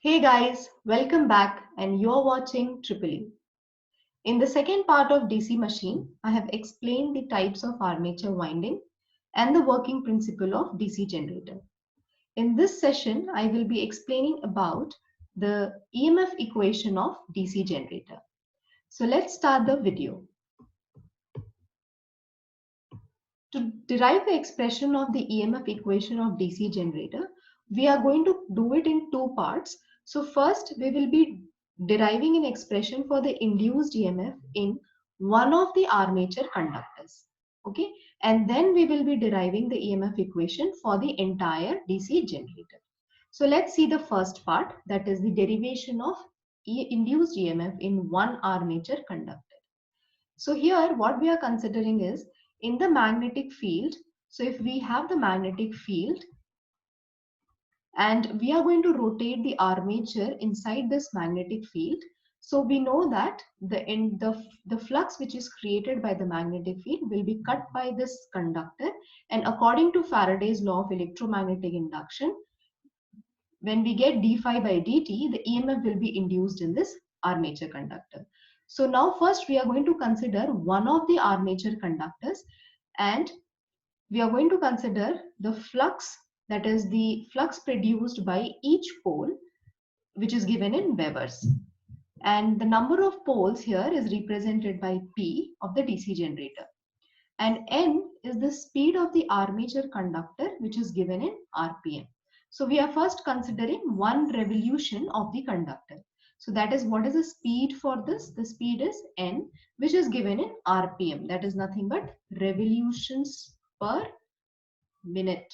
Hey guys, welcome back and you're watching Triple E. In the second part of DC machine, I have explained the types of armature winding and the working principle of DC generator. In this session, I will be explaining about the EMF equation of DC generator. So let's start the video. To derive the expression of the EMF equation of DC generator, we are going to do it in two parts. So first, we will be deriving an expression for the induced EMF in one of the armature conductors. Okay, and then we will be deriving the EMF equation for the entire DC generator. So let's see the first part, that is the derivation of induced EMF in one armature conductor. So here what we are considering is in the magnetic field. So if we have the magnetic field and we are going to rotate the armature inside this magnetic field. So we know that the flux which is created by the magnetic field will be cut by this conductor, and according to Faraday's law of electromagnetic induction, when we get d phi by dt, the EMF will be induced in this armature conductor. So now first we are going to consider one of the armature conductors, and we are going to consider the flux, that is the flux produced by each pole, which is given in Webers. And the number of poles here is represented by P of the DC generator. And N is the speed of the armature conductor, which is given in RPM. So we are first considering one revolution of the conductor. So that is, what is the speed for this? The speed is N, which is given in RPM. That is nothing but revolutions per minute.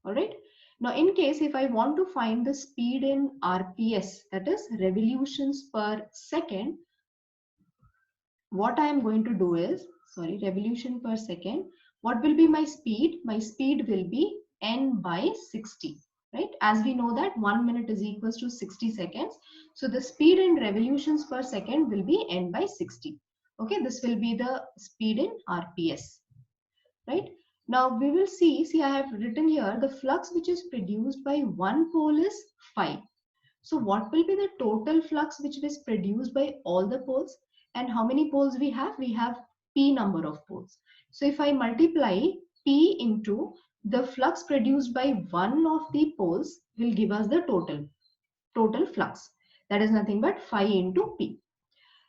All right. Now, in case if I want to find the speed in RPS, that is revolutions per second, what I am going to do is, revolution per second, what will be my speed? My speed will be N by 60, right? As we know that 1 minute is equals to 60 seconds. So the speed in revolutions per second will be N by 60. Okay, this will be the speed in RPS, right? Now we will see I have written here the flux which is produced by one pole is phi. So what will be the total flux which is produced by all the poles? And how many poles we have? We have P number of poles. So if I multiply P into the flux produced by one of the poles, will give us the total flux. That is nothing but phi into P.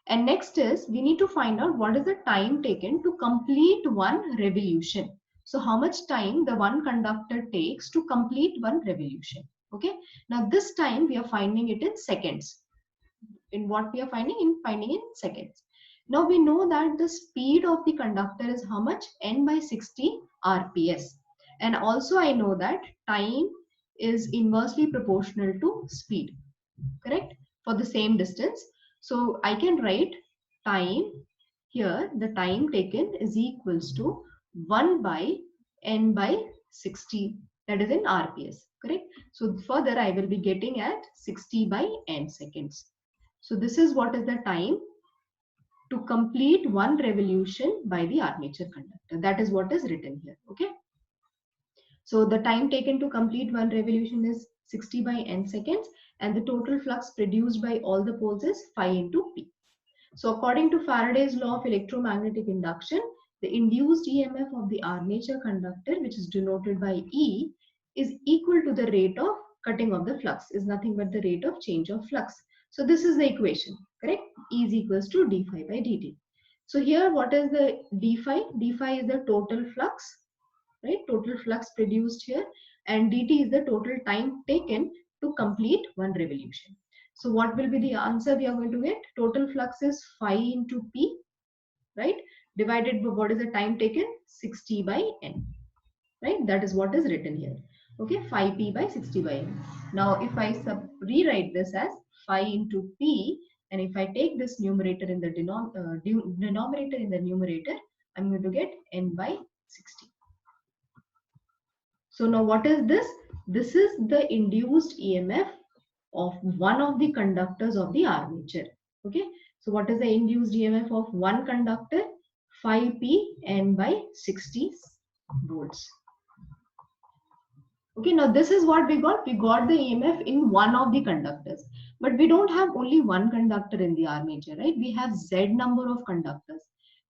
And next is, we need to find out what is the time taken to complete one revolution. So how much time the one conductor takes to complete one revolution. Okay. Now this time we are finding it in seconds. In what we are finding in seconds. Now we know that the speed of the conductor is how much? N by 60 RPS. And also I know that time is inversely proportional to speed. Correct? For the same distance. So I can write time here, the time taken is equals to 1 by N by 60, that is in RPS, correct? So further I will be getting at 60 by N seconds. So this is what is the time to complete one revolution by the armature conductor. That is what is written here, okay? So the time taken to complete one revolution is 60 by N seconds, and the total flux produced by all the poles is phi into P. So according to Faraday's law of electromagnetic induction, the induced EMF of the armature conductor, which is denoted by E, is equal to the rate of cutting of the flux, is nothing but the rate of change of flux. So this is the equation, correct? E is equals to d phi by dt. So here what is the d phi? D phi is the total flux, right? Total flux produced here, and dt is the total time taken to complete one revolution. So what will be the answer we are going to get? Total flux is phi into P, right? Divided by what is the time taken? 60 by N, right? That is what is written here. Okay, phi P by 60 by N. Now if I rewrite this as phi into P, and if I take this numerator in the denominator in the numerator, I'm going to get N by 60. So now what is this? This is the induced EMF of one of the conductors of the armature. Okay. So what is the induced EMF of one conductor? Phi P N by 60 volts. Okay, now this is what we got. We got the EMF in one of the conductors, but we don't have only one conductor in the armature, right? We have Z number of conductors.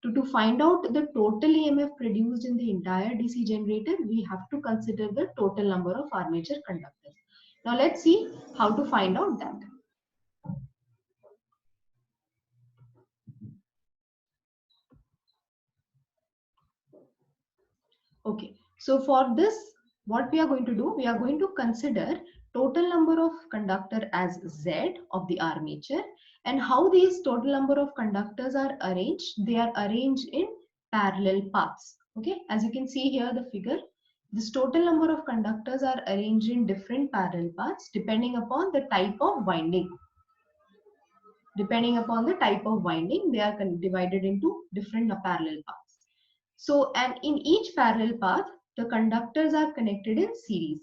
To find out the total EMF produced in the entire DC generator, we have to consider the total number of armature conductors. Now let's see how to find out that. Okay, so for this, what we are going to do, we are going to consider total number of conductor as Z of the armature, and how these total number of conductors are arranged. They are arranged in parallel paths. Okay, as you can see here, the figure, this total number of conductors are arranged in different parallel paths depending upon the type of winding. Depending upon the type of winding, they are divided into different parallel paths. So, and in each parallel path, the conductors are connected in series,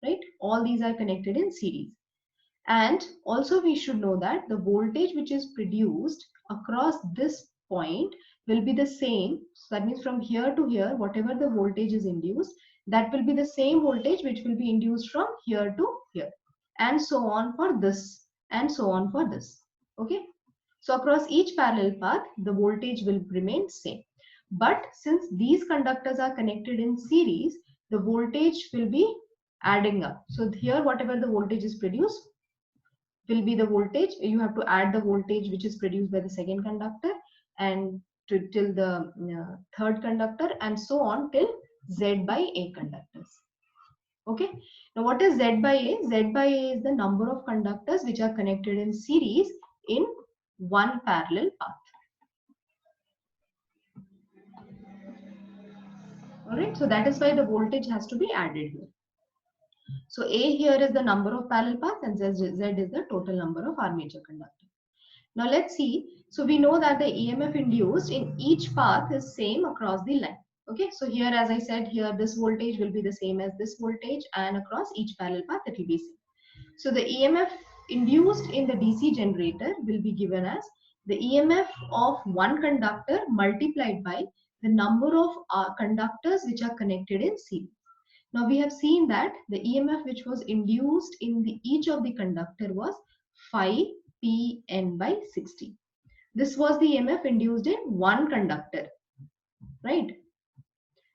right? All these are connected in series. And also we should know that the voltage which is produced across this point will be the same. So that means from here to here, whatever the voltage is induced, that will be the same voltage which will be induced from here to here. And so on for this, and so on for this. Okay. So across each parallel path, the voltage will remain same. But since these conductors are connected in series, the voltage will be adding up. So here, whatever the voltage is produced will be the voltage. You have to add the voltage which is produced by the second conductor and till the third conductor, and so on till Z by A conductors. Okay. Now what is Z by A? Z by A is the number of conductors which are connected in series in one parallel path. Alright, so that is why the voltage has to be added here. So A here is the number of parallel paths and Z is the total number of armature conductors. Now let's see. So we know that the EMF induced in each path is same across the line. Okay, so here as I said here, this voltage will be the same as this voltage, and across each parallel path it will be same. So the EMF induced in the DC generator will be given as the EMF of one conductor multiplied by the number of conductors which are connected in series. Now we have seen that the EMF which was induced in each of the conductor was phi Pn by 60. This was the EMF induced in one conductor, right?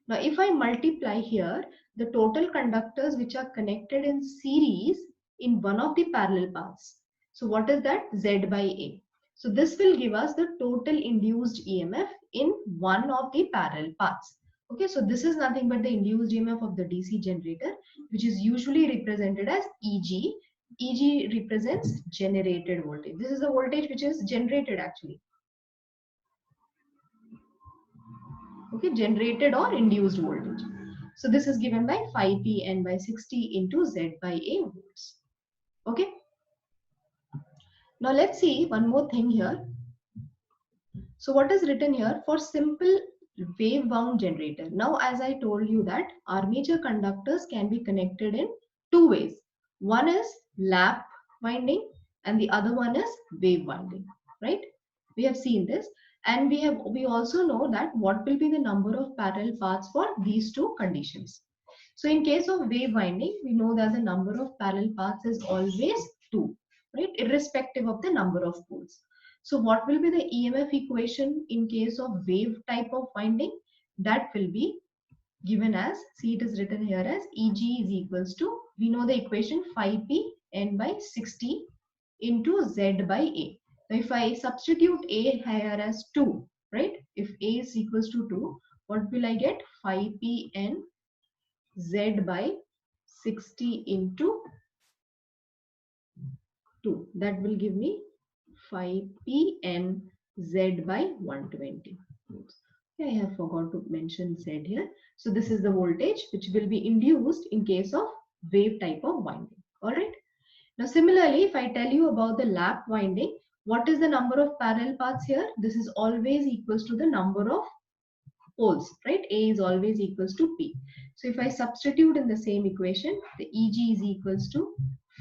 Now if I multiply here the total conductors which are connected in series in one of the parallel paths. So what is that? Z by A. So this will give us the total induced EMF in one of the parallel paths. Okay, so this is nothing but the induced EMF of the DC generator, which is usually represented as EG. EG represents generated voltage. This is the voltage which is generated actually. Okay, generated or induced voltage. So this is given by phi Pn by 60 into Z by A volts. Okay. Now let's see one more thing here. So what is written here for simple wave wound generator? Now as I told you that armature conductors can be connected in two ways. One is lap winding and the other one is wave winding, right? We have seen this, and we also know that what will be the number of parallel paths for these two conditions. So in case of wave winding, we know that the number of parallel paths is always 2, right? Irrespective of the number of poles. So what will be the EMF equation in case of wave type of winding? That will be given as, see it is written here as Eg is equals to, we know the equation phi p n by 60 into Z by A. Now if I substitute A here as 2, right? If A is equals to 2, what will I get? Phi p n Z by 60 into 2. That will give me phi Pn Z by 120. Okay, I have forgot to mention Z here. So this is the voltage which will be induced in case of wave type of winding. Alright. Now similarly, if I tell you about the lap winding, what is the number of parallel paths here? This is always equals to the number of poles, right? A is always equals to P. So if I substitute in the same equation, the Eg is equals to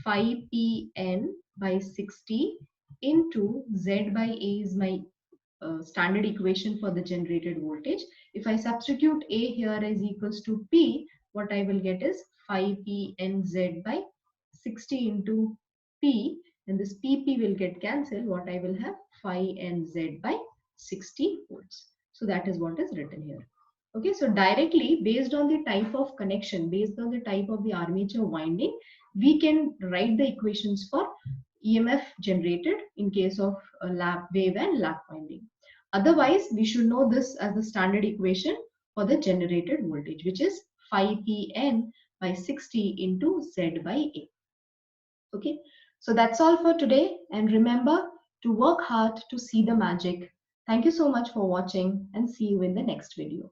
phi Pn by 60 into Z by A is my standard equation for the generated voltage. If I substitute A here is equals to P, what I will get is phi p n z by 60 into p, and this pp will get cancelled. What I will have, phi n z by 60 volts. So that is what is written here. Okay, so directly based on the type of connection, based on the type of the armature winding, we can write the equations for EMF generated in case of a lap wave and lap winding. Otherwise, we should know this as the standard equation for the generated voltage, which is phi Pn by 60 into Z by A. Okay, so that's all for today. And remember to work hard to see the magic. Thank you so much for watching and see you in the next video.